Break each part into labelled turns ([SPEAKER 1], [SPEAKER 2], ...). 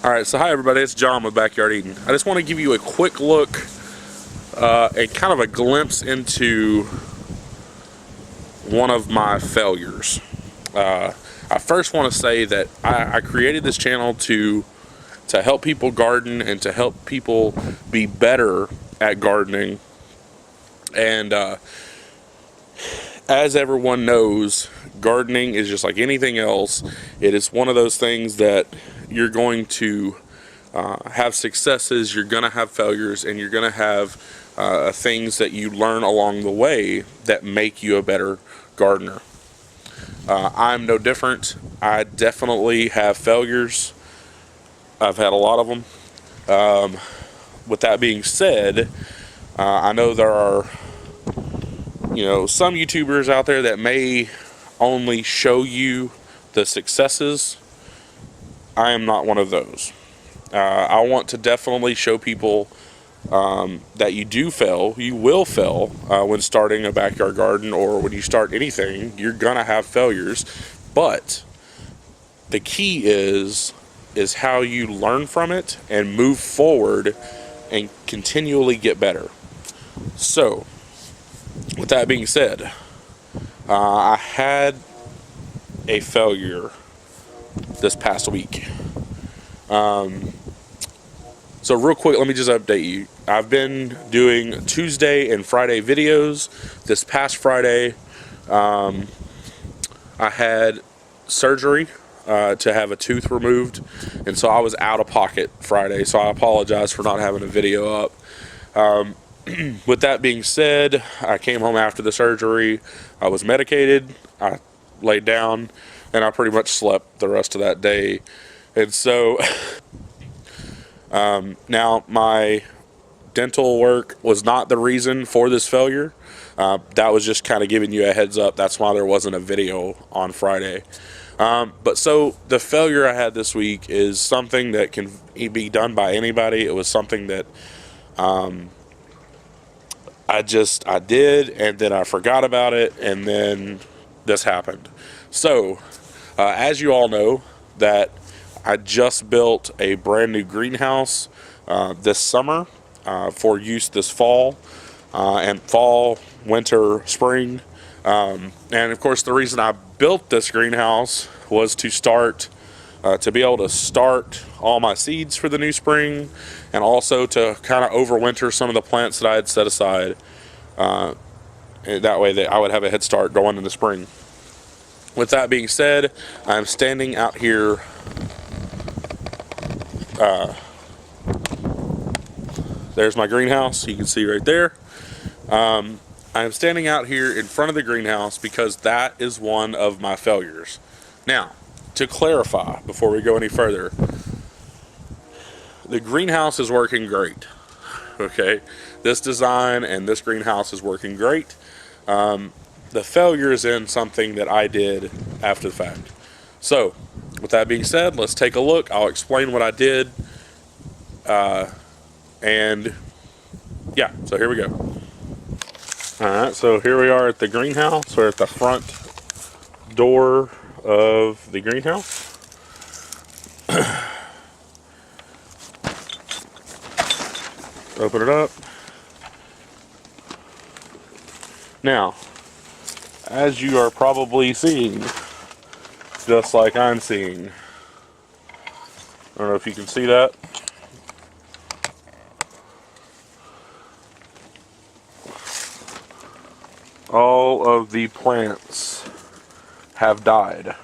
[SPEAKER 1] Alright, so hi everybody, it's John with Backyard Eden. I just want to give you a quick look and kind of a glimpse into one of my failures. I first want to say that I created this channel to help people garden and to help people be better at gardening. And as everyone knows, gardening is just like anything else. It is one of those things that you're going to have successes, you're going to have failures, and you're going to have things that you learn along the way that make you a better gardener. I'm no different. I definitely have failures. I've had a lot of them. With that being said, I know there are some YouTubers out there that may only show you the successes. I am not one of those. I want to definitely show people that you do fail. You will fail when starting a backyard garden, or when you start anything. You're gonna have failures, but the key is how you learn from it and move forward and continually get better. So with that being said, I had a failure this past week. So real quick, let me just update you. I've been doing Tuesday and Friday videos. This past Friday, I had surgery to have a tooth removed, and so I was out of pocket Friday, so I apologize for not having a video up. With that being said, I came home after the surgery. I was medicated, I laid down, and I pretty much slept the rest of that day. And so now my dental work was not the reason for this failure. That was just kind of giving you a heads up. That's why there wasn't a video on Friday. But so the failure I had this week is something that can be done by anybody. It was something that I did, and then I forgot about it, and then this happened. So as you all know, that I just built a brand new greenhouse this summer for use this fall, and fall, winter, spring. And of course, the reason I built this greenhouse was to be able to start all my seeds for the new spring, and also to kind of overwinter some of the plants that I had set aside. And that way I would have a head start going in the spring. With that being said, I'm standing out here. There's my greenhouse, you can see right there. I'm standing out here in front of the greenhouse because that is one of my failures. Now, to clarify before we go any further, the greenhouse is working great. Okay, this design and this greenhouse is working great. The failure is in something that I did after the fact. So with that being said, let's take a look. I'll explain what I did, and yeah, so here we go. Alright, so here we are at the greenhouse. We're at the front door of the greenhouse. Open it up. Now, as you are probably seeing, just like I'm seeing, I don't know if you can see that. All of the plants have died.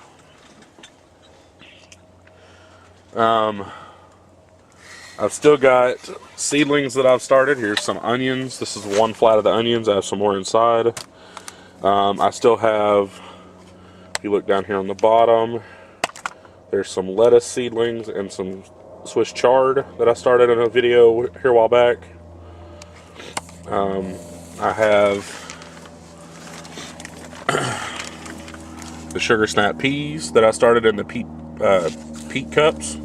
[SPEAKER 1] I've still got seedlings that I've started. Here's some onions. This is one flat of the onions. I have some more inside. I still have, if you look down here on the bottom, there's some lettuce seedlings and some Swiss chard that I started in a video here a while back. I have the sugar snap peas that I started in the peat cups.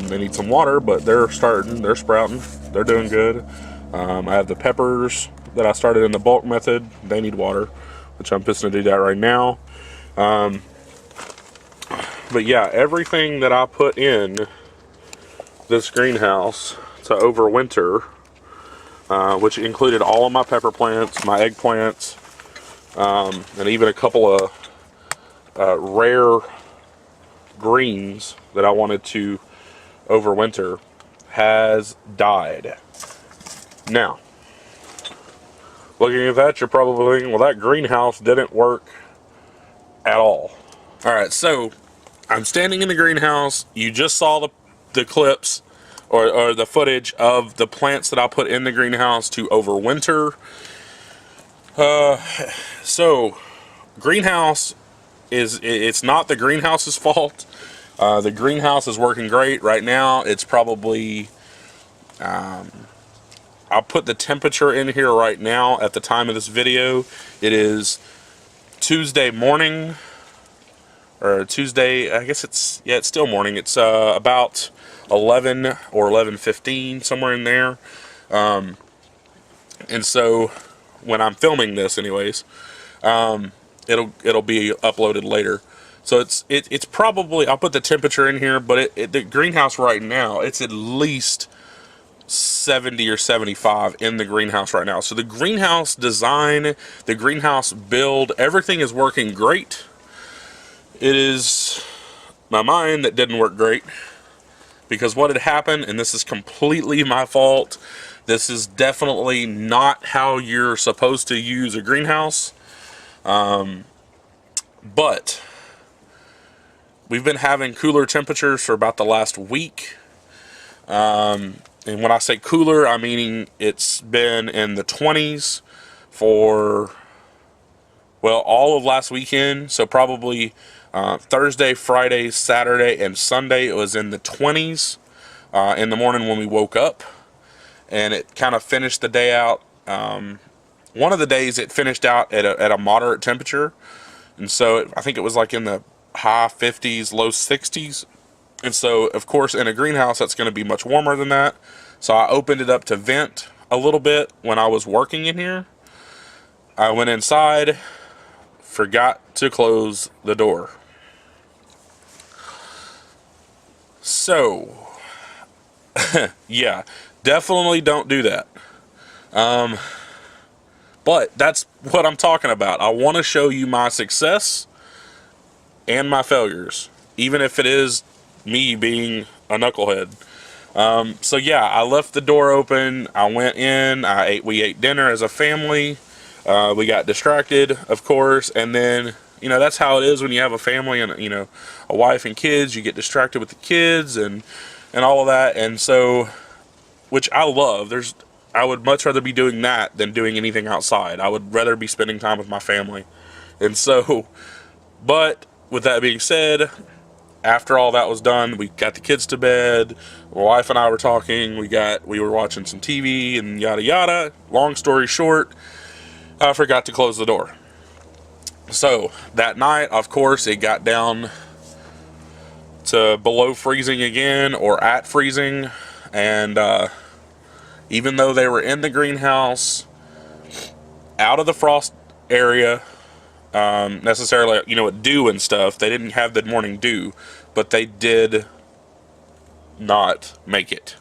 [SPEAKER 1] They need some water, but they're sprouting, they're doing good. I have the peppers that I started in the bulk method. They need water, which I'm fixing to do that right now. But yeah, everything that I put in this greenhouse to overwinter, which included all of my pepper plants, my eggplants, and even a couple of rare greens that I wanted to overwinter, has died. Now, looking at that, you're probably thinking, well, that greenhouse didn't work at all. All right, so I'm standing in the greenhouse. You just saw the clips or the footage of the plants that I put in the greenhouse to overwinter. So greenhouse it's not the greenhouse's fault. The greenhouse is working great right now. It's probably, I'll put the temperature in here right now at the time of this video. It is Tuesday morning, or Tuesday, I guess it's still morning. It's about 11 or 11:15, somewhere in there. And so when I'm filming this anyways, it'll be uploaded later. So it's probably, I'll put the temperature in here, but the greenhouse right now, it's at least 70 or 75 in the greenhouse right now. So the greenhouse design, the greenhouse build, everything is working great. It is my mind that didn't work great, because what had happened, and this is completely my fault, this is definitely not how you're supposed to use a greenhouse. But we've been having cooler temperatures for about the last week. And when I say cooler, I mean it's been in the 20s for, well, all of last weekend. So probably Thursday, Friday, Saturday, and Sunday, it was in the 20s in the morning when we woke up. And it kind of finished the day out. One of the days it finished out at a moderate temperature. And so I think it was like in the high 50s, low 60s. And so, of course, in a greenhouse, that's going to be much warmer than that. So I opened it up to vent a little bit when I was working in here. I went inside, forgot to close the door. So, yeah, definitely don't do that. But that's what I'm talking about. I want to show you my success and my failures, even if it is me being a knucklehead. So yeah, I left the door open. I went in. We ate dinner as a family. We got distracted, of course, and then, you know, that's how it is when you have a family and, you know, a wife and kids. You get distracted with the kids and all of that, and so, which I love. I would much rather be doing that than doing anything outside. I would rather be spending time with my family. And so, but with that being said, after all that was done, we got the kids to bed. My wife and I were talking. We were watching some TV and yada yada. Long story short, I forgot to close the door. So that night, of course, it got down to below freezing again, or at freezing. And even though they were in the greenhouse, out of the frost area, necessarily, you know, with dew and stuff, they didn't have the morning dew, but they did not make it.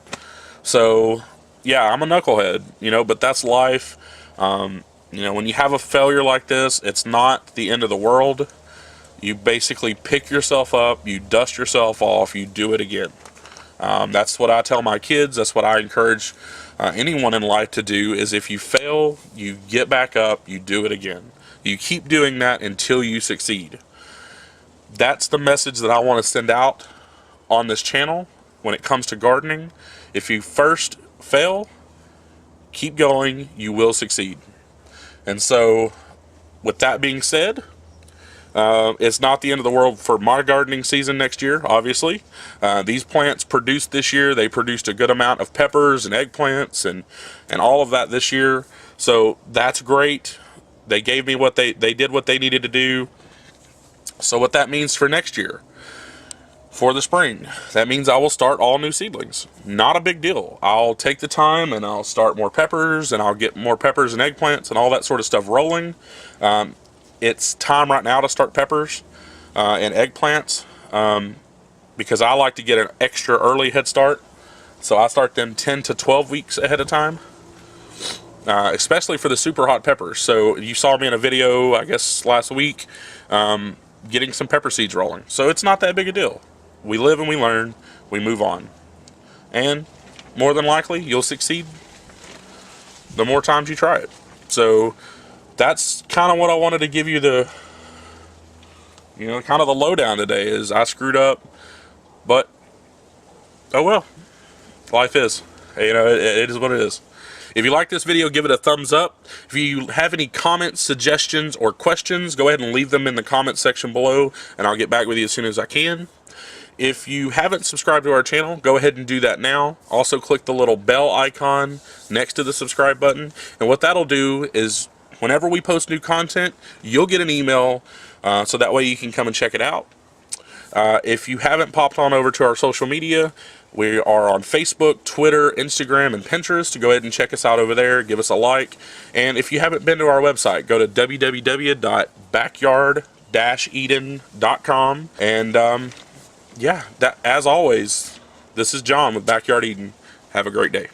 [SPEAKER 1] So, yeah, I'm a knucklehead, you know, but that's life. You know, when you have a failure like this, it's not the end of the world. You basically pick yourself up, you dust yourself off, you do it again. That's what I tell my kids. That's what I encourage anyone in life to do, is if you fail, you get back up, you do it again. You keep doing that until you succeed. That's the message that I want to send out on this channel when it comes to gardening. If you first fail, keep going, you will succeed. And so, with that being said, it's not the end of the world for my gardening season next year, obviously. These plants produced this year. They produced a good amount of peppers and eggplants and all of that this year. So that's great. They gave me what they did what they needed to do. So what that means for next year, for the spring, that means I will start all new seedlings. Not a big deal. I'll take the time and I'll start more peppers, and I'll get more peppers and eggplants and all that sort of stuff rolling. It's time right now to start peppers and eggplants, because I like to get an extra early head start So I start them 10 to 12 weeks ahead of time, especially for the super hot peppers. So you saw me in a video, I guess last week, getting some pepper seeds rolling. So it's not that big a deal. We live and we learn, we move on. And more than likely, you'll succeed the more times you try it. So that's kind of what I wanted to give you the, kind of the lowdown today. Is I screwed up, but oh well, life is. It is what it is. If you like this video, give it a thumbs up. If you have any comments, suggestions, or questions, go ahead and leave them in the comment section below, and I'll get back with you as soon as I can. If you haven't subscribed to our channel, go ahead and do that now. Also click the little bell icon next to the subscribe button. And what that'll do is whenever we post new content, you'll get an email, so that way you can come and check it out. If you haven't popped on over to our social media, we are on Facebook, Twitter, Instagram, and Pinterest. Go ahead and check us out over there. Give us a like. And if you haven't been to our website, go to www.backyard-eden.com. And yeah, as always, this is John with Backyard Eden. Have a great day.